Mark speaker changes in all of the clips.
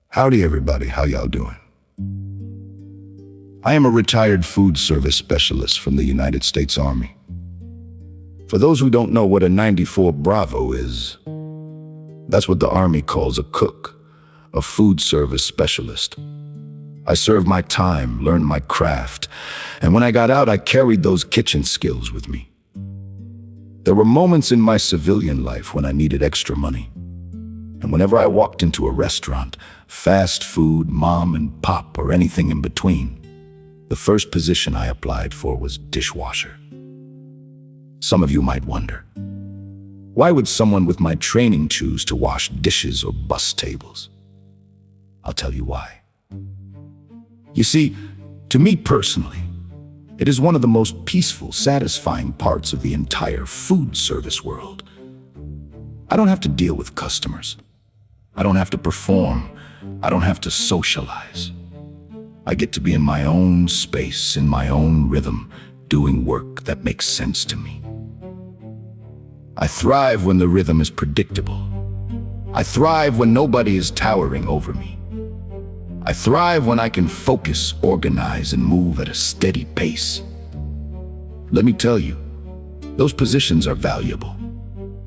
Speaker 1: Howdy everybody, how y'all doing? I am a retired food service specialist from the United States Army. For those who don't know what a 94 Bravo is, that's what the Army calls a cook, a food service specialist. I served my time, learned my craft, and when I got out, I carried those kitchen skills with me. There were moments in my civilian life when I needed extra money. And whenever I walked into a restaurant, fast food, mom and pop, or anything in between, the first position I applied for was dishwasher. Some of you might wonder, why would someone with my training choose to wash dishes or bus tables? I'll tell you why. You see, to me personally, it is one of the most peaceful, satisfying parts of the entire food service world. I don't have to deal with customers. I don't have to perform. I don't have to socialize. I get to be in my own space, in my own rhythm, doing work that makes sense to me. I thrive when the rhythm is predictable. I thrive when nobody is towering over me. I thrive when I can focus, organize, and move at a steady pace. Let me tell you, those positions are valuable.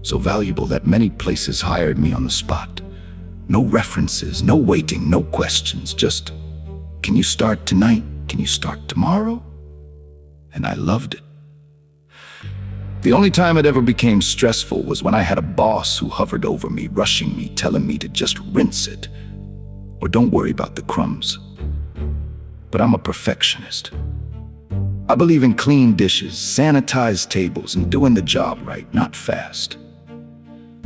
Speaker 1: So valuable that many places hired me on the spot. No references, no waiting, no questions, just, can you start tonight? Can you start tomorrow? And I loved it. The only time it ever became stressful was when I had a boss who hovered over me, rushing me, telling me to just rinse it, or don't worry about the crumbs. But I'm a perfectionist. I believe in clean dishes, sanitized tables, and doing the job right, not fast.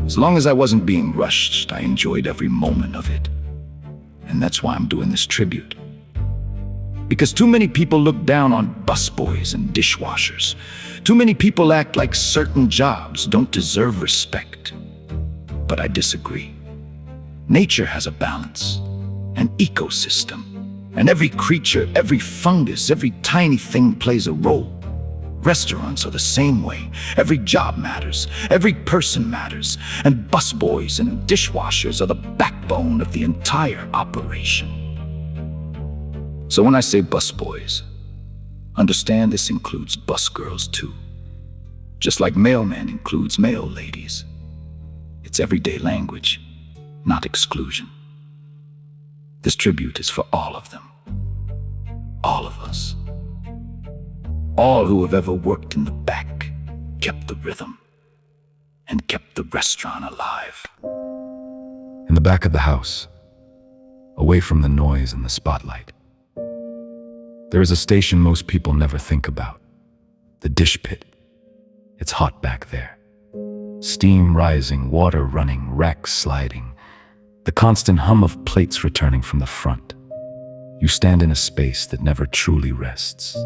Speaker 1: As long as I wasn't being rushed, I enjoyed every moment of it. And that's why I'm doing this tribute. Because too many people look down on busboys and dishwashers. Too many people act like certain jobs don't deserve respect. But I disagree. Nature has a balance, an ecosystem, and every creature, every fungus, every tiny thing plays a role. Restaurants are the same way. Every job matters, every person matters, and busboys and dishwashers are the backbone of the entire operation. So when I say busboys, understand this includes busgirls too. Just like mailman includes mail ladies. It's everyday language, not exclusion. This tribute is for all of them. All of us. All who have ever worked in the back, kept the rhythm, and kept the restaurant alive.
Speaker 2: In the back of the house, away from the noise and the spotlight, there is a station most people never think about. The dish pit. It's hot back there. Steam rising, water running, racks sliding. The constant hum of plates returning from the front. You stand in a space that never truly rests.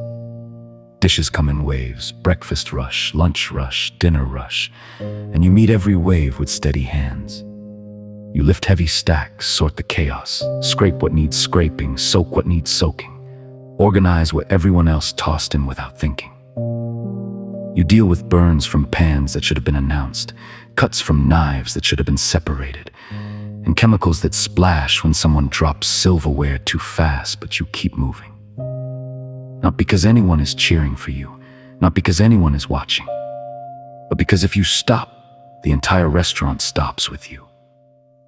Speaker 2: Dishes come in waves, breakfast rush, lunch rush, dinner rush, and you meet every wave with steady hands. You lift heavy stacks, sort the chaos, scrape what needs scraping, soak what needs soaking, organize what everyone else tossed in without thinking. You deal with burns from pans that should have been announced, cuts from knives that should have been separated, and chemicals that splash when someone drops silverware too fast, but you keep moving. Not because anyone is cheering for you, not because anyone is watching, but because if you stop, the entire restaurant stops with you.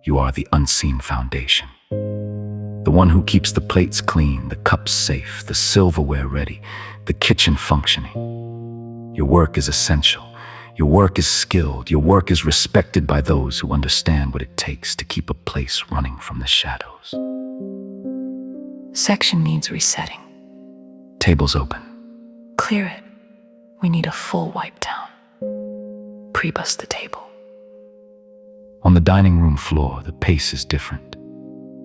Speaker 2: You are the unseen foundation. The one who keeps the plates clean, the cups safe, the silverware ready, the kitchen functioning. Your work is essential. Your work is skilled. Your work is respected by those who understand what it takes to keep a place running from the shadows.
Speaker 3: Section needs resetting.
Speaker 2: Tables open.
Speaker 3: Clear it. We need a full wipe down. Pre-bus the table.
Speaker 2: On the dining room floor, the pace is different,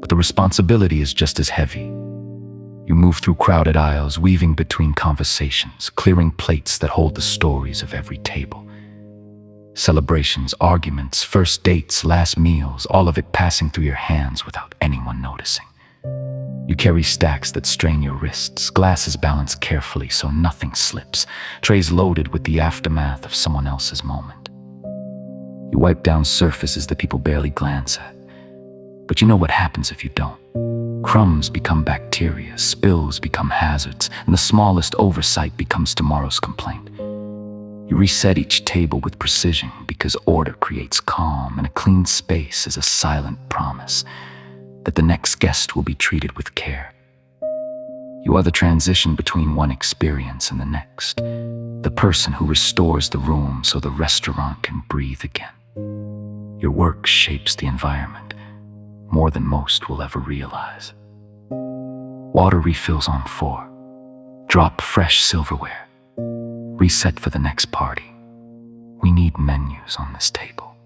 Speaker 2: but the responsibility is just as heavy. You move through crowded aisles, weaving between conversations, clearing plates that hold the stories of every table. Celebrations, arguments, first dates, last meals, all of it passing through your hands without anyone noticing. You carry stacks that strain your wrists, glasses balanced carefully so nothing slips, trays loaded with the aftermath of someone else's moment. You wipe down surfaces that people barely glance at, But you know what happens if you don't. Crumbs become bacteria, spills become hazards, and the smallest oversight becomes tomorrow's complaint. You reset each table with precision because order creates calm, and a clean space is a silent promise that the next guest will be treated with care. You are the transition between one experience and the next, the person who restores the room so the restaurant can breathe again. Your work shapes the environment more than most will ever realize. Water refills on 4. Drop fresh silverware. Reset for the next party. We need menus on this table.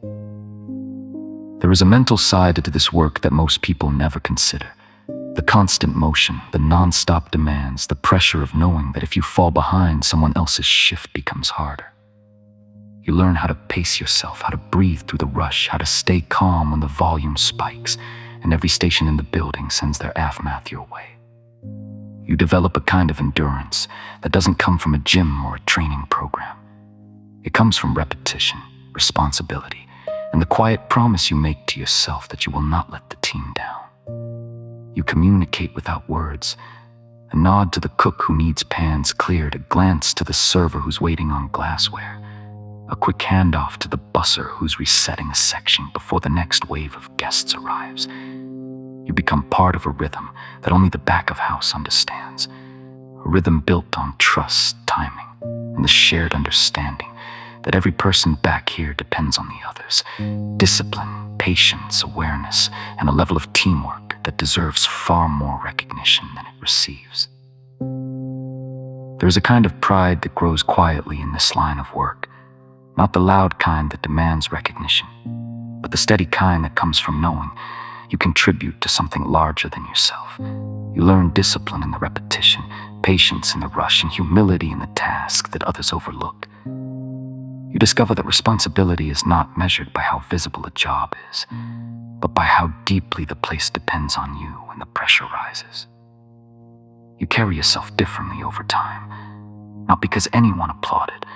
Speaker 2: There is a mental side to this work that most people never consider. The constant motion, the non-stop demands, the pressure of knowing that if you fall behind, someone else's shift becomes harder. You learn how to pace yourself, how to breathe through the rush, how to stay calm when the volume spikes, and every station in the building sends their aftermath your way. You develop a kind of endurance that doesn't come from a gym or a training program. It comes from repetition, responsibility, and the quiet promise you make to yourself that you will not let the team down. You communicate without words, a nod to the cook who needs pans cleared, a glance to the server who's waiting on glassware, a quick handoff to the busser who's resetting a section before the next wave of guests arrives. You become part of a rhythm that only the back of house understands, a rhythm built on trust, timing, and the shared understanding that every person back here depends on the others. Discipline, patience, awareness, and a level of teamwork that deserves far more recognition than it receives. There is a kind of pride that grows quietly in this line of work, not the loud kind that demands recognition, but the steady kind that comes from knowing you contribute to something larger than yourself. You learn discipline in the repetition, patience in the rush, and humility in the task that others overlook. You discover that responsibility is not measured by how visible a job is, but by how deeply the place depends on you when the pressure rises. You carry yourself differently over time, not because anyone applauded,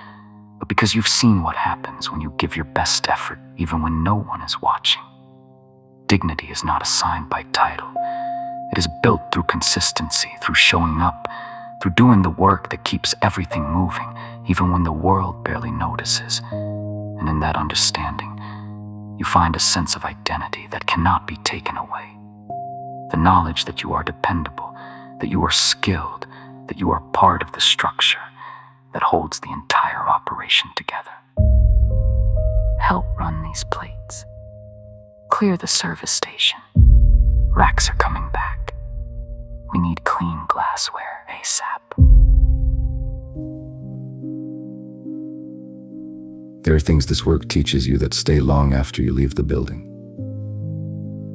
Speaker 2: but because you've seen what happens when you give your best effort even when no one is watching. Dignity is not assigned by title. It is built through consistency, through showing up, through doing the work that keeps everything moving, even when the world barely notices. And in that understanding, you find a sense of identity that cannot be taken away. The knowledge that you are dependable, that you are skilled, that you are part of the structure that holds the entire operation together. Help run these plates. Clear the service station. Racks are coming back. We need clean glassware ASAP.
Speaker 1: There are things this work teaches you that stay long after you leave the building.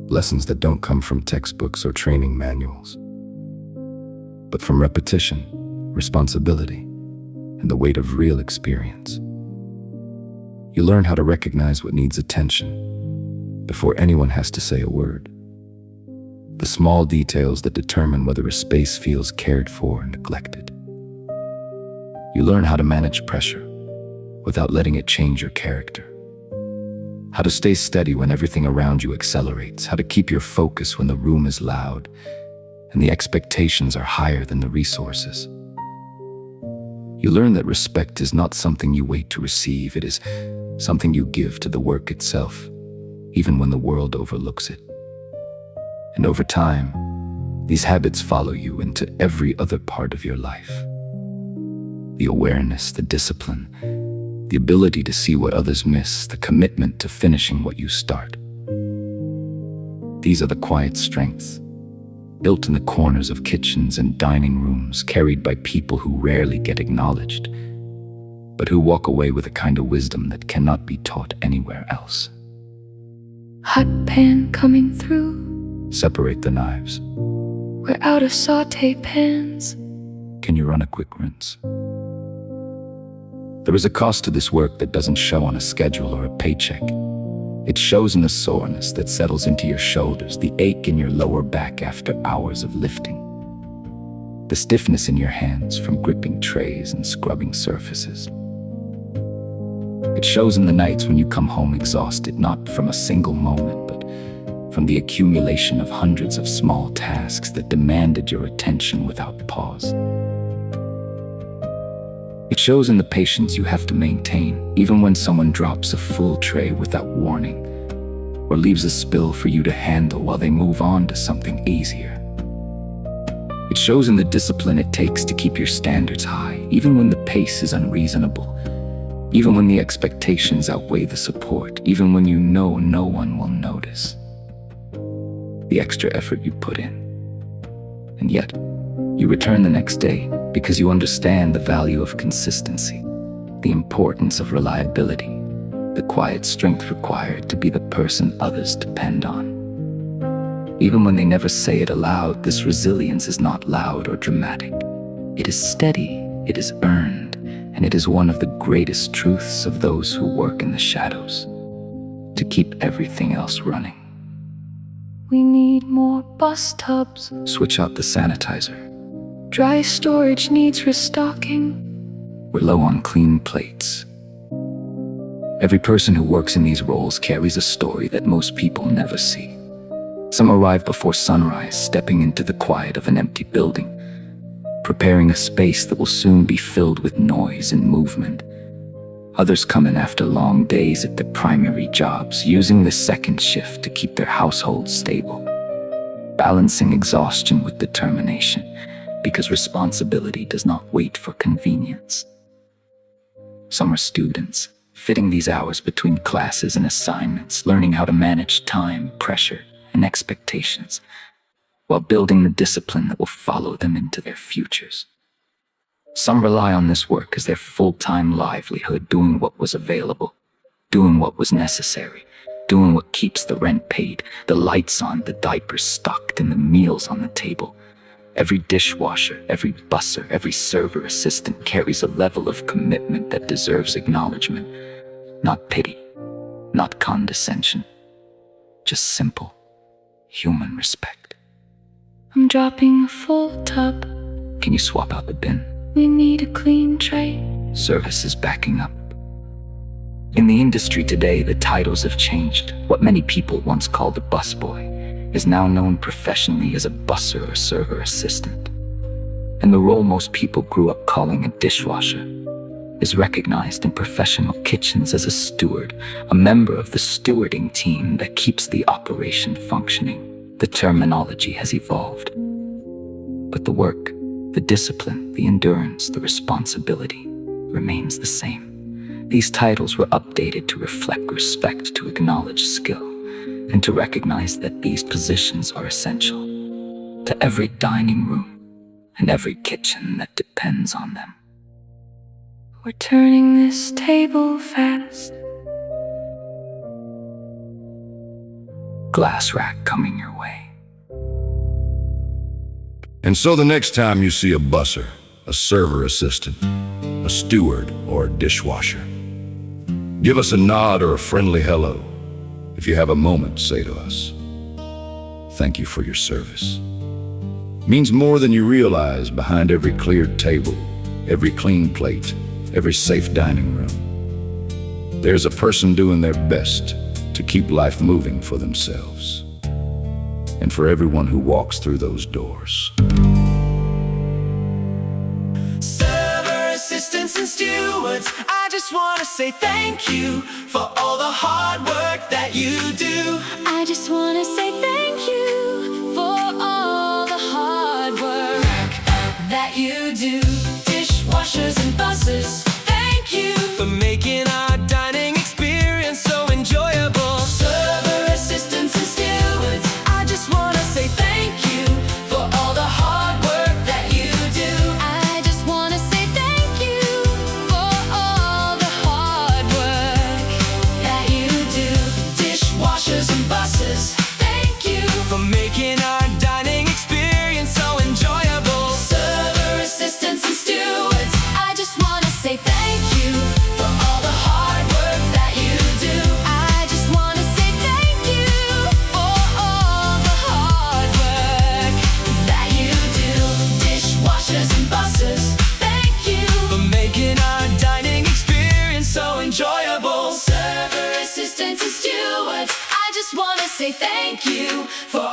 Speaker 1: Lessons that don't come from textbooks or training manuals, but from repetition, responsibility, and the weight of real experience. You learn how to recognize what needs attention before anyone has to say a word. The small details that determine whether a space feels cared for and neglected. You learn how to manage pressure without letting it change your character. How to stay steady when everything around you accelerates. How to keep your focus when the room is loud and the expectations are higher than the resources. You learn that respect is not something you wait to receive. It is something you give to the work itself, even when the world overlooks it. And over time, these habits follow you into every other part of your life. The awareness, the discipline, the ability to see what others miss, the commitment to finishing what you start. These are the quiet strengths, built in the corners of kitchens and dining rooms, carried by people who rarely get acknowledged, but who walk away with a kind of wisdom that cannot be taught anywhere else.
Speaker 4: Hot pan coming through.
Speaker 1: Separate the knives.
Speaker 4: We're out of saute pans.
Speaker 1: Can you run a quick rinse? There is a cost to this work that doesn't show on a schedule or a paycheck. It shows in the soreness that settles into your shoulders, the ache in your lower back after hours of lifting, the stiffness in your hands from gripping trays and scrubbing surfaces. It shows in the nights when you come home exhausted, not from a single moment, but
Speaker 5: from the accumulation of hundreds of small tasks that demanded your attention without pause. It shows in the patience you have to maintain, even when someone drops a full tray without warning, or leaves a spill for you to handle while they move on to something easier. It shows in the discipline it takes to keep your standards high, even when the pace is unreasonable, even when the expectations outweigh the support, even when you know no one will notice the extra effort you put in. And yet, you return the next day because you understand the value of consistency, the importance of reliability, the quiet strength required to be the person others depend on. Even when they never say it aloud, this resilience is not loud or dramatic. It is steady, it is earned, and it is one of the greatest truths of those who work in the shadows, to keep everything else running.
Speaker 4: We need more bus tubs.
Speaker 5: Switch out the sanitizer.
Speaker 4: Dry storage needs restocking.
Speaker 5: We're low on clean plates. Every person who works in these roles carries a story that most people never see. Some arrive before sunrise, stepping into the quiet of an empty building, preparing a space that will soon be filled with noise and movement. Others come in after long days at their primary jobs, using the second shift to keep their households stable, balancing exhaustion with determination, because responsibility does not wait for convenience. Some are students, fitting these hours between classes and assignments, learning how to manage time, pressure, and expectations, while building the discipline that will follow them into their futures. Some rely on this work as their full-time livelihood, doing what was available, doing what was necessary, doing what keeps the rent paid, the lights on, the diapers stocked, and the meals on the table. Every dishwasher, every busser, every server assistant carries a level of commitment that deserves acknowledgement, not pity, not condescension, just simple human respect.
Speaker 4: I'm dropping a full tub.
Speaker 5: Can you swap out the bin?
Speaker 4: We need a clean tray.
Speaker 5: Service is backing up. In the industry today, the titles have changed. What many people once called a busboy is now known professionally as a busser or server assistant. And the role most people grew up calling a dishwasher is recognized in professional kitchens as a steward, a member of the stewarding team that keeps the operation functioning. The terminology has evolved, but the work, the discipline, the endurance, the responsibility remains the same. These titles were updated to reflect respect, to acknowledge skill, and to recognize that these positions are essential to every dining room and every kitchen that depends on them.
Speaker 4: We're turning this table fast.
Speaker 5: Glass rack coming your way.
Speaker 1: And so the next time you see a busser, a server assistant, a steward, or a dishwasher, give us a nod or a friendly hello. If you have a moment, say to us, "Thank you for your service." Means more than you realize behind every cleared table, every clean plate, every safe dining room. There's a person doing their best to keep life moving for themselves and for everyone who walks through those doors.
Speaker 6: Server assistants and stewards, I just want to say thank you for all the hard work that you do.
Speaker 4: I just want to say thank you for all the hard work
Speaker 6: That you do. Dishwashers and bussers, thank you for making our dining experience so enjoyable. Server assistants and stewards, I just want to say thank you for all the hard work that you do.
Speaker 4: I just want to say thank you for all the hard work
Speaker 6: That you do. Dishwashers and bussers, thank you for making our dining experience so enjoyable. Server assistants and stewards,
Speaker 4: I just want to say
Speaker 6: say thank you for